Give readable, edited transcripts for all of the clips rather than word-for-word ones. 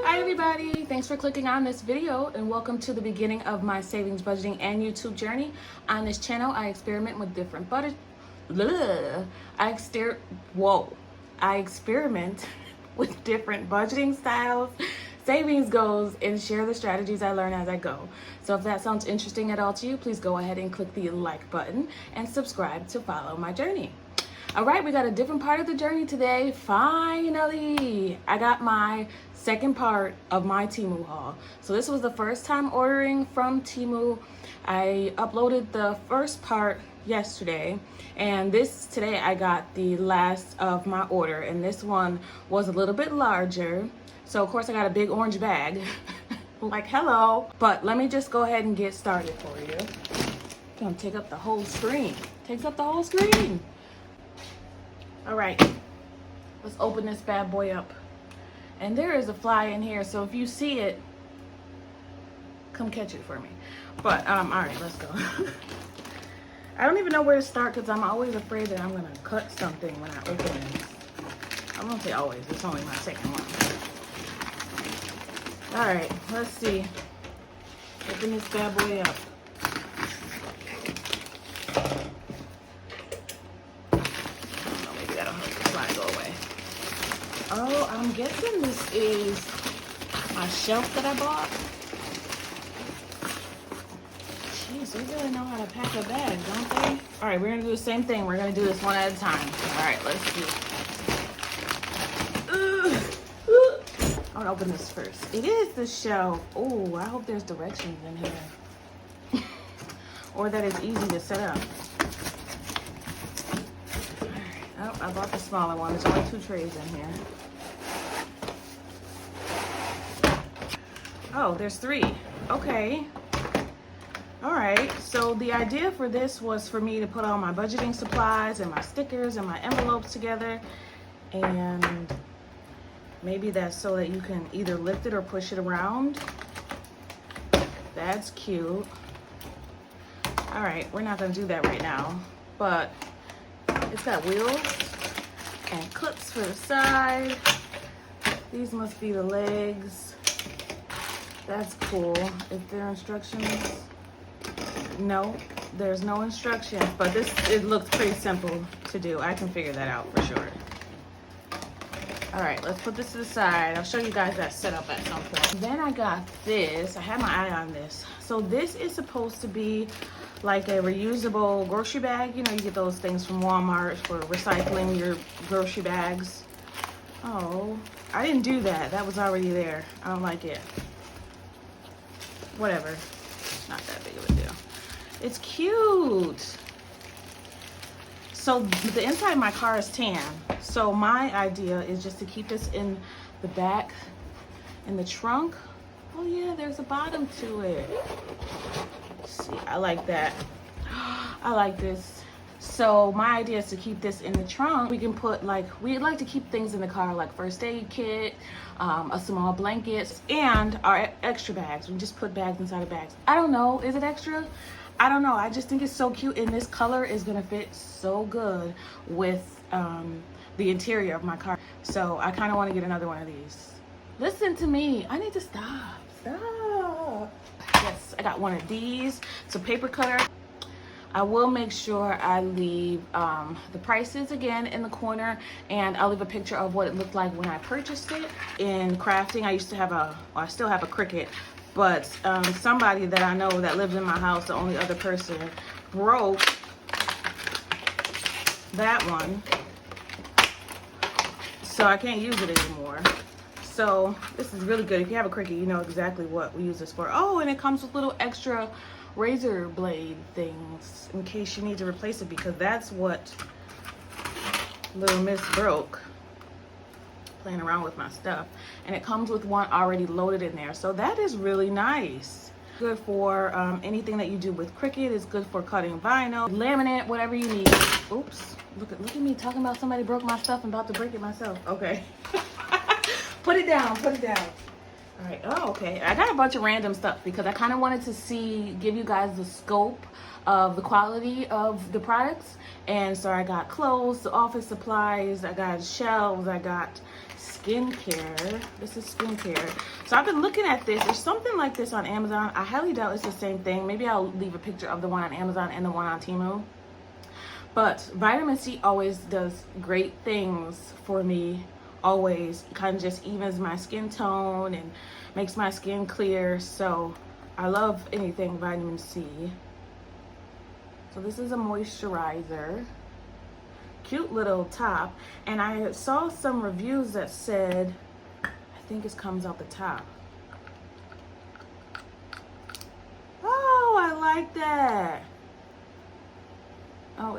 Hi everybody, thanks for clicking on this video and welcome to the beginning of my savings, budgeting, and YouTube journey. On this channel, I experiment with different I experiment with different budgeting styles, savings goals, and share the strategies I learn as I go. So if that sounds interesting at all to you, please go ahead and click the like button and subscribe to follow my journey. All right, we got a different part of the journey today. Finally, I got my second part of my Temu haul. So this was the first time ordering from Temu. I uploaded the first part yesterday, and today I got the last of my order, and this one was a little bit larger. So of course I got a big orange bag. Like, hello. But let me just go ahead and get started for you. It's gonna take up the whole screen. Takes up the whole screen. All right, let's open this bad boy up. And there is a fly in here, so if you see it, come catch it for me. But all right, let's go. I don't even know where to start because I'm always afraid that I'm gonna cut something when I open this. I won't say always, it's only my second one. All right, let's see. Open this bad boy up. Oh, I'm guessing this is a shelf that I bought. Jeez, they really know how to pack a bag, don't they? All right, we're gonna do the same thing. We're gonna do this one at a time. All right, let's see. I'm gonna open this first. It is the shelf. Oh, I hope there's directions in here. Or that it's easy to set up. Oh, I bought the smaller one. There's only 2 trays in here. Oh, there's 3. Okay. All right. So the idea for this was for me to put all my budgeting supplies and my stickers and my envelopes together. And maybe that's so that you can either lift it or push it around. That's cute. All right. We're not going to do that right now. But it's got wheels and clips for the side. These must be the legs. That's cool. Is there instructions? No, there's no instructions, but it looks pretty simple to do. I can figure that out for sure. All right, let's put this to the side. I'll show you guys that setup at some point. Then I got this. I had my eye on this. So this is supposed to be like a reusable grocery bag. You know, you get those things from Walmart for recycling your grocery bags. Oh, I didn't do that. That was already there. I don't like it. Whatever. Not that big of a deal. It's cute. So the inside of my car is tan. So my idea is just to keep this in the back, in the trunk. Oh yeah, there's a bottom to it. See, I like that. I like this. So my idea is to keep this in the trunk. We can put we like to keep things in the car like first aid kit, a small blanket, and our extra bags. We just put bags inside of bags. I don't know, is it extra? I don't know. I just think it's so cute, and this color is gonna fit so good with the interior of my car. So I kind of want to get another one of these. Listen to me. I need to stop. Stop. Yes, I got one of these. It's a paper cutter. I will make sure I leave the prices again in the corner, and I'll leave a picture of what it looked like when I purchased it. In crafting, I still have a Cricut, but somebody that I know that lives in my house, the only other person, broke that one. So I can't use it anymore. So this is really good. If you have a Cricut, you know exactly what we use this for. Oh, and it comes with little extra razor blade things in case you need to replace it, because that's what little miss broke playing around with my stuff. And it comes with one already loaded in there. So that is really nice. Good for anything that you do with Cricut. It's good for cutting vinyl, laminate, whatever you need. Oops. Look at me talking about somebody broke my stuff and about to break it myself. Okay. Put it down, put it down. All right, oh, okay. I got a bunch of random stuff because I kind of wanted to give you guys the scope of the quality of the products. And so I got clothes, office supplies, I got shelves, I got skincare. This is skincare. So I've been looking at this. There's something like this on Amazon. I highly doubt it's the same thing. Maybe I'll leave a picture of the one on Amazon and the one on Temu. But vitamin C always does great things for me. Always kind of just evens my skin tone and makes my skin clear. So I love anything vitamin C. So this is a moisturizer. Cute little top. And I saw some reviews that said, I think it comes out the top. Oh, I like that. Oh,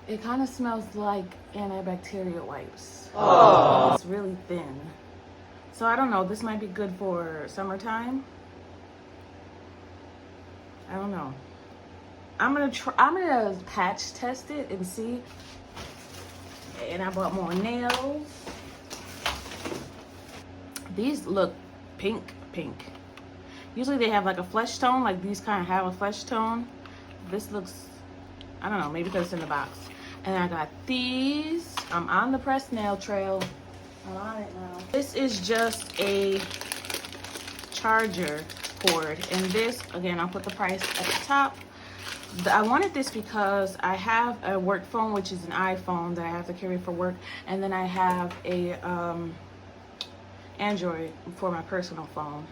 it kind of smells like antibacterial wipes. Aww. It's really thin. So I don't know, this might be good for summertime. I don't know. I'm gonna patch test it and see. And I bought more nails. These look pink. Usually they have like a flesh tone, like these kind of have a flesh tone. This looks, I don't know, maybe because it's in the box. And I got these. I'm on the pressed nail trail. I'm on it now. This is just a charger cord. And this, again, I'll put the price at the top. I wanted this because I have a work phone, which is an iPhone that I have to carry for work. And then I have a Android for my personal phone.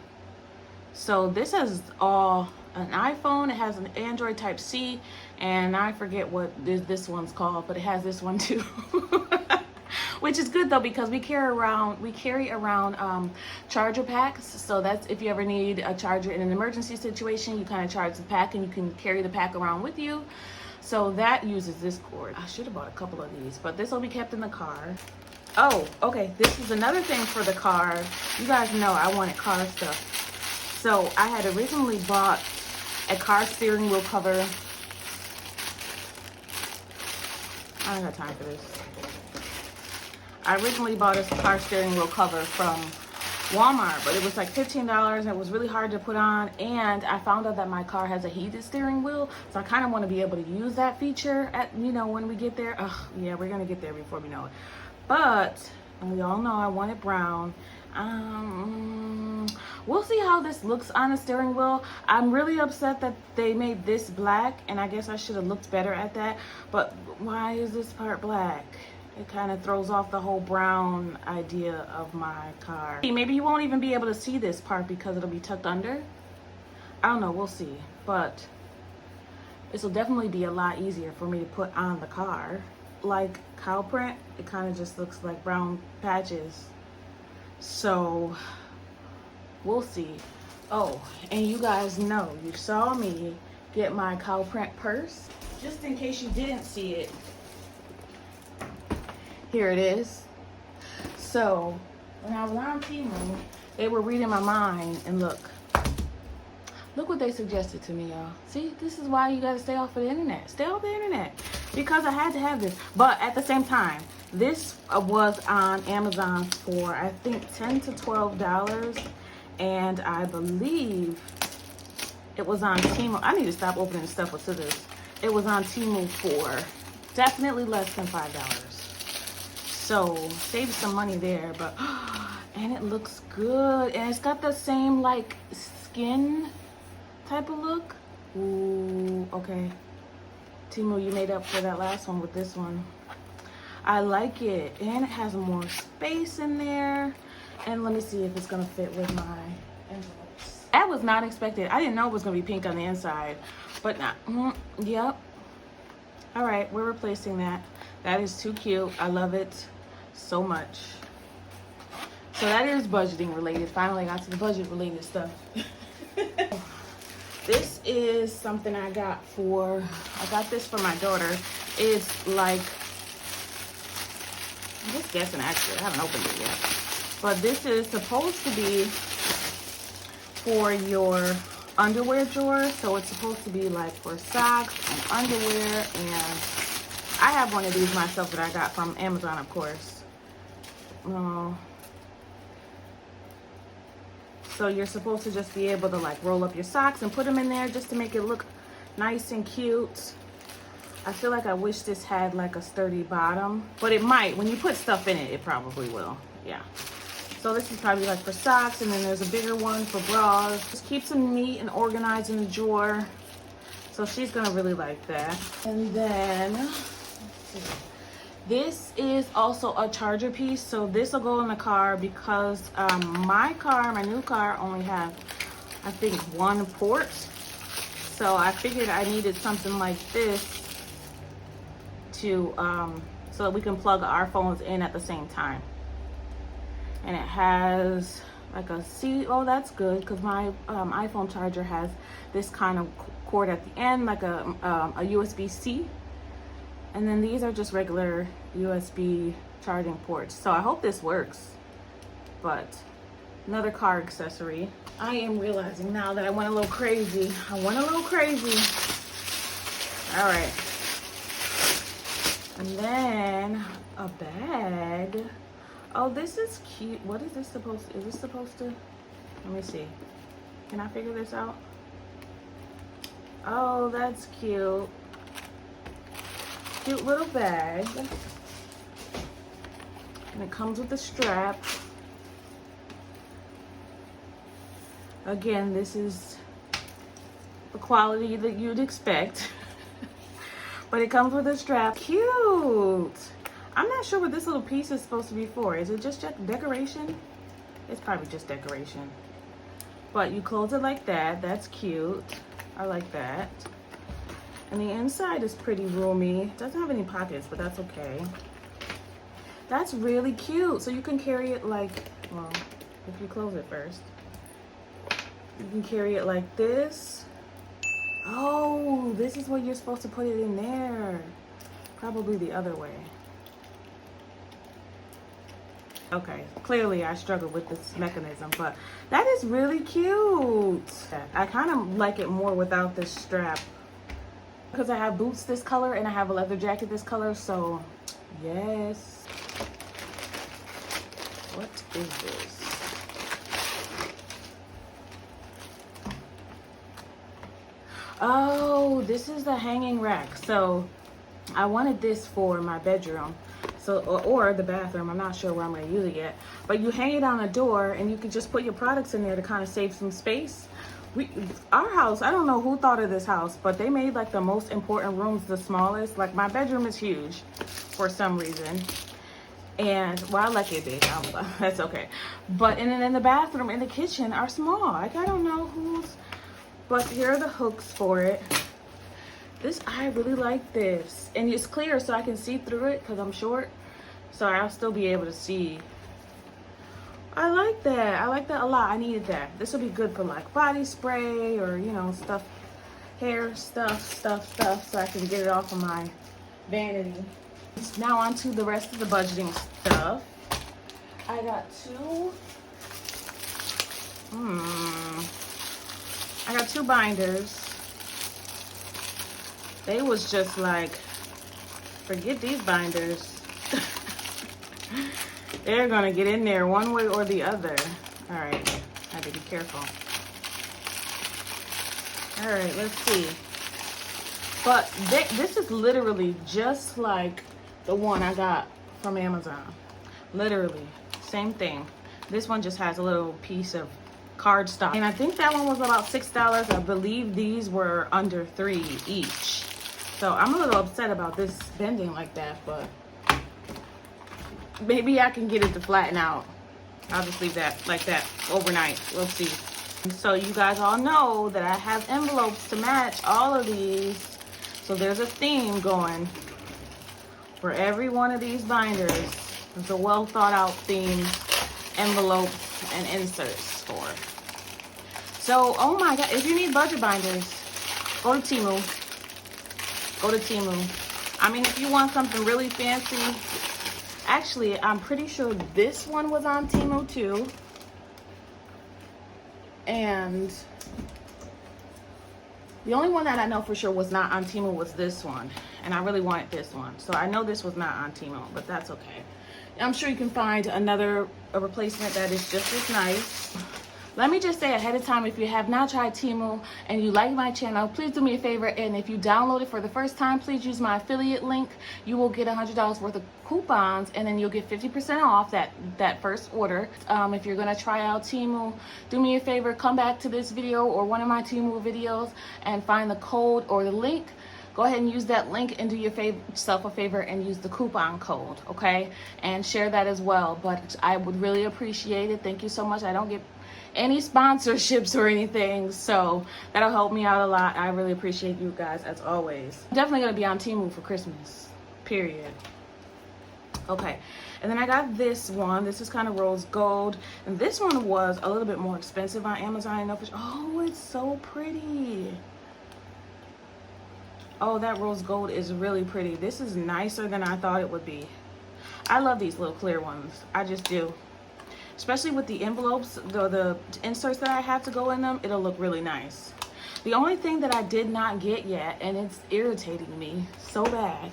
So this has all an iPhone, it has an Android Type-C, and I forget what this one's called, but it has this one too. Which is good though, because we carry around charger packs. So that's if you ever need a charger in an emergency situation, you kind of charge the pack and you can carry the pack around with you. So that uses this cord. I should have bought a couple of these, but this will be kept in the car. Oh, okay, this is another thing for the car. You guys know I wanted car stuff. So I had originally bought a car steering wheel cover. I don't got time for this. I originally bought a car steering wheel cover from Walmart, but it was like $15 and it was really hard to put on. And I found out that my car has a heated steering wheel, so I kind of want to be able to use that feature at, you know, when we get there. Yeah, we're gonna get there before we know it. But, and we all know I want it brown. We'll see how this looks on the steering wheel. I'm really upset that they made this black, and I guess I should have looked better at that. But why is this part black? It kind of throws off the whole brown idea of my car. Maybe you won't even be able to see this part because it'll be tucked under. I don't know, we'll see. But this will definitely be a lot easier for me to put on the car. Like cow print, it kind of just looks like brown patches. So we'll see. Oh, and you guys know, you saw me get my cow print purse. Just in case you didn't see it, here it is. So when I was on Temu, they were reading my mind, and look what they suggested to me, y'all. See, this is why you gotta stay off of the internet. Stay off the internet, because I had to have this. But at the same time, this was on Amazon for I think $10 to $12, and I believe it was on Temu. I need to stop opening stuff with scissors. It was on Temu for definitely less than $5. So save some money there. But and it looks good, and it's got the same like skin type of look. Ooh, okay. Temu, you made up for that last one with this one. I like it, and it has more space in there. And let me see if it's gonna fit with my envelopes. That was not expected. I didn't know it was gonna be pink on the inside, but not. Yep. All right, we're replacing that. That is too cute. I love it so much. So that is budgeting related. Finally got to the budget related stuff. This is something I got this for my daughter. It's like, I'm just guessing actually, I haven't opened it yet. But this is supposed to be for your underwear drawer. So it's supposed to be like for socks and underwear. And I have one of these myself that I got from Amazon, of course. So you're supposed to just be able to like roll up your socks and put them in there just to make it look nice and cute. I feel like I wish this had like a sturdy bottom, but it might. When you put stuff in it, it probably will. Yeah. So this is probably like for socks, and then there's a bigger one for bras. Just keeps them neat and organized in the drawer. So she's gonna really like that. And then this is also a charger piece. So this will go in the car because my new car only has, I think, one port. So I figured I needed something like this to so that we can plug our phones in at the same time. And it has like a C. Oh, that's good, because my iPhone charger has this kind of cord at the end, like a USB-C. And then these are just regular USB charging ports. So I hope this works. But another car accessory. I am realizing now that I went a little crazy. All right. And then a bag. Oh, this is cute. What is this supposed to, is this supposed to, let me see. Can I figure this out? Oh, that's cute. Cute little bag. And it comes with a strap. Again, this is the quality that you'd expect. But it comes with a strap. Cute. I'm not sure what this little piece is supposed to be for. Is it just decoration? It's probably just decoration. But you close it like that. That's cute. I like that. And the inside is pretty roomy. It doesn't have any pockets, but that's okay. That's really cute. So you can carry it like, well, if you close it first. You can carry it like this. Oh, this is what you're supposed to put it in there. Probably the other way. Okay, clearly I struggle with this mechanism, but that is really cute. I kind of like it more without this strap because I have boots this color and I have a leather jacket this color, so yes. What is this? Oh, this is the hanging rack. So I wanted this for my bedroom. So, or the bathroom. I'm not sure where I'm going to use it yet. But you hang it on a door and you can just put your products in there to kind of save some space. Our house, I don't know who thought of this house, but they made like the most important rooms the smallest. Like my bedroom is huge for some reason. And, well, I like it big. That's okay. But, and then in the bathroom and the kitchen are small. Like, I don't know who's, but here are the hooks for it. This, I really like this. And it's clear so I can see through it because I'm short. So I'll still be able to see. I like that. I like that a lot. I needed that. This will be good for like body spray or, you know, stuff, hair stuff. So I can get it off of my vanity. Now on to the rest of the budgeting stuff. I got two binders. They was just like, forget these binders. They're gonna get in there one way or the other. All right, I have to be careful. All right, let's see. But this is literally just like the one I got from Amazon. Literally, same thing. This one just has a little piece of cardstock. And I think that one was about $6. I believe these were under $3 each. So I'm a little upset about this bending like that, but maybe I can get it to flatten out. I'll just leave that like that overnight. We'll see. So you guys all know that I have envelopes to match all of these. So there's a theme going for every one of these binders. There's a well thought out theme, envelopes and inserts for. So, oh my God, if you need budget binders, go to Temu. Go to Temu. I mean, if you want something really fancy, actually, I'm pretty sure this one was on Temu too. And the only one that I know for sure was not on Temu was this one. And I really wanted this one. So I know this was not on Temu, but that's okay. I'm sure you can find a replacement that is just as nice. Let me just say ahead of time, if you have not tried Temu and you like my channel, please do me a favor, and if you download it for the first time, please use my affiliate link. You will get $100 worth of coupons, and then you'll get 50% off that first order. If you're gonna try out Temu, do me a favor, come back to this video or one of my Temu videos and find the code or the link. Go ahead and use that link and do yourself a favor and use the coupon code, okay? And share that as well. But I would really appreciate it. Thank you so much. I don't get any sponsorships or anything, so that'll help me out a lot. I really appreciate you guys as always. I'm definitely gonna be on Temu for Christmas, period. Okay, and then I got this one. This is kind of rose gold, and this one was a little bit more expensive on Amazon. I know for sure. Oh, it's so pretty. Oh, that rose gold is really pretty. This is nicer than I thought it would be. I love these little clear ones. I just do. Especially with the envelopes, the inserts that I have to go in them, it'll look really nice. The only thing that I did not get yet, and it's irritating me so bad,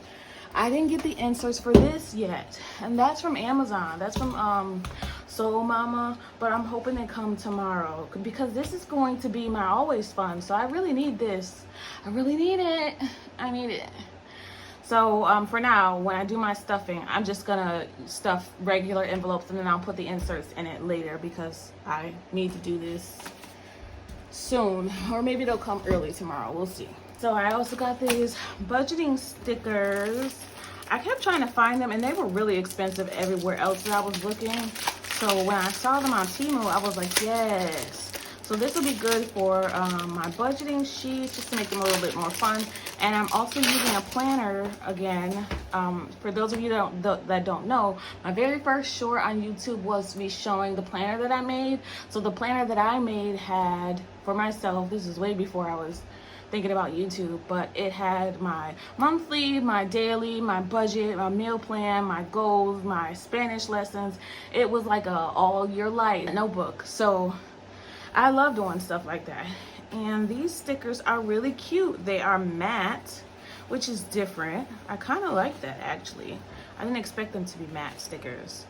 I didn't get the inserts for this yet. And that's from Amazon. That's from Soul Mama, but I'm hoping they come tomorrow because this is going to be my always fun. So I really need this. I really need it. I need it. So for now, when I do my stuffing, I'm just gonna stuff regular envelopes and then I'll put the inserts in it later because I need to do this soon, or maybe they'll come early tomorrow. We'll see. So I also got these budgeting stickers. I kept trying to find them and they were really expensive everywhere else that I was looking. So when I saw them on Temu, I was like, yes. So this will be good for my budgeting sheets, just to make them a little bit more fun. And I'm also using a planner again. For those of you that don't know, my very first short on YouTube was me showing the planner that I made. So the planner that I made had, for myself, this is way before I was thinking about YouTube, but it had my monthly, my daily, my budget, my meal plan, my goals, my Spanish lessons. It was like a all year light notebook. So I love doing stuff like that. And these stickers are really cute. They are matte, which is different. I kind of like that actually. I didn't expect them to be matte stickers,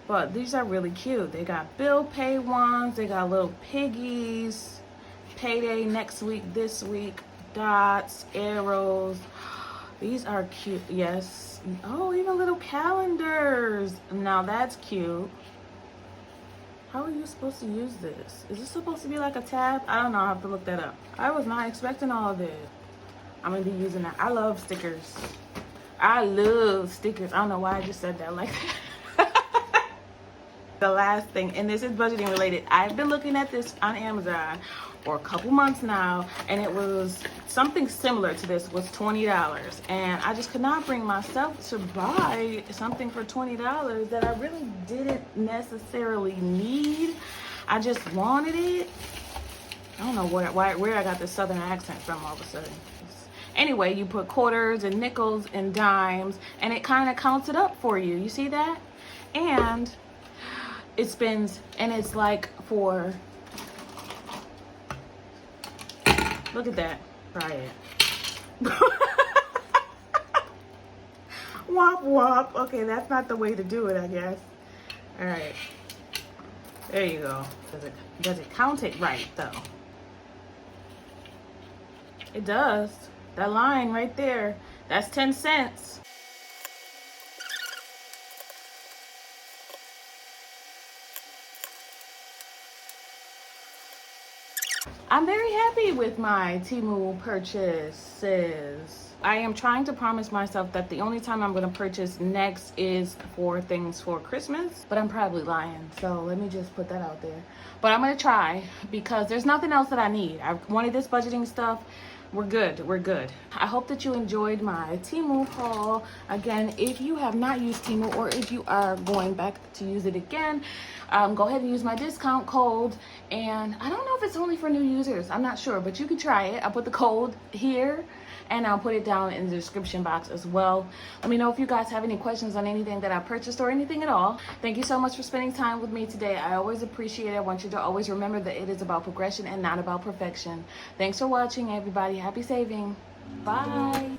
but these are really cute. They got bill pay ones. They got little piggies. Payday next week, this week, dots, arrows. These are cute. Yes. Oh, even little calendars. Now that's cute. How are you supposed to use this? Is this supposed to be like a tab? I don't know. I have to look that up. I was not expecting all of this. I'm gonna be using that. I love stickers. I love stickers. I don't know why I just said that like that. The last thing, and this is budgeting related. I've been looking at this on Amazon for a couple months now, and it was something similar to this, was $20, and I just could not bring myself to buy something for $20 that I really didn't necessarily need. I just wanted it. I don't know where I got this southern accent from all of a sudden. Anyway, you put quarters and nickels and dimes, and it kind of counts it up for you. You see that? And it spins, and it's like for, look at that. Try it. Womp womp. Okay, that's not the way to do it, I guess. All right. There you go. Does it count it right though? It does. That line right there, that's 10 cents. I'm very happy with my Temu purchases. I am trying to promise myself that the only time I'm going to purchase next is for things for Christmas, but I'm probably lying, so let me just put that out there. But I'm going to try because there's nothing else that I need. I wanted this budgeting stuff. We're good. We're good. I hope that you enjoyed my Temu haul. Again, if you have not used Temu, or if you are going back to use it again, go ahead and use my discount code. And I don't know if it's only for new users. I'm not sure, but you can try it. I'll put the code here, and I'll put it down in the description box as well. Let me know if you guys have any questions on anything that I purchased or anything at all. Thank you so much for spending time with me today. I always appreciate it. I want you to always remember that it is about progression and not about perfection. Thanks for watching, everybody. Happy saving. Bye.